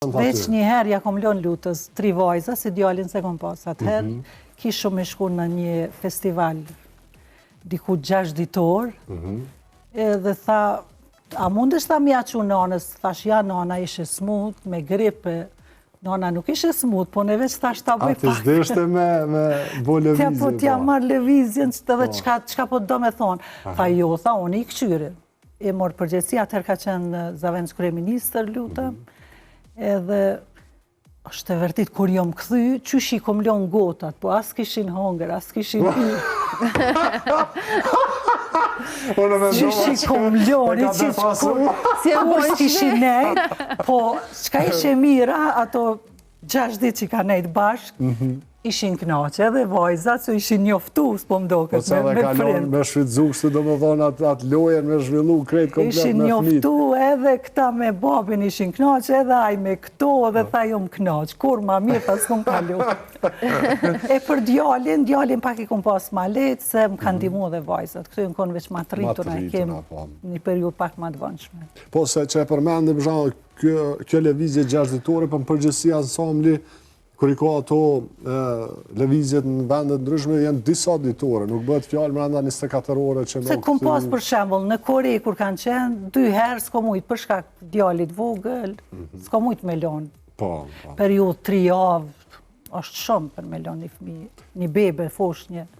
Veç njëherë ja kom lënë lutës 3 vajza, si djalin se kom pas atëherë, kishëm me shku në një festival diku 6 ditor, edhe tha, a mundesh tha mja që nanës, thash ja nana ishe smut, me gripe, nana nuk ishe smut, po ne veç thash ta bëj pak. A të shdeshte me bo lëvizje? Po t'ja marrë lëvizjen, edhe qka po do me thonë. Tha jo, tha, unë i këqyri. E morë përgjësia, atëherë ka qenë Zavendës kryeministër, lutëm, edhe është e vërtit, kur jom këthy, qysh i kom lon gotat, po as kishin hongër, as kishin pi. Qysh i kom lon, kur s'kishin nejt, po qka ishe mira, ato 6 dit që ka nejt bashk, ishin knaqe edhe vajzat, që ishin njoftu, s'po mdoket me frind. Po që edhe kalon me shfridzu, kështu do më thonë atë lojen me zhvillu krejt komplet me fmit. Ishin njoftu edhe këta me babin ishin knaqe, edhe aj me këto, edhe tha jom knaqe. Kur ma mirë, ta s'kom kalu. E për djalin pak i kom pas ma letë, se më kanë ndihmu edhe vajzat. Këtu në konë veç ma të rrituna, kemë një periud pak ma të vëndshme. Po se që e përmendim, kjo lëvizje 6 ditore, për përgjësia ansambli, kur i ka ato lëvizjet në vendet ndryshme, janë disa ditore, nuk bëhet fjallë mrenda 24 ore që Se kom pas për shembull, në Kore, kur kanë qenë, 2 herë s'ko mujt për shkak djalit vogël, s'ko mujt me lonë. Periud 3 javë, është shumë për me lonë një fëmijë, një bebe, foshnje.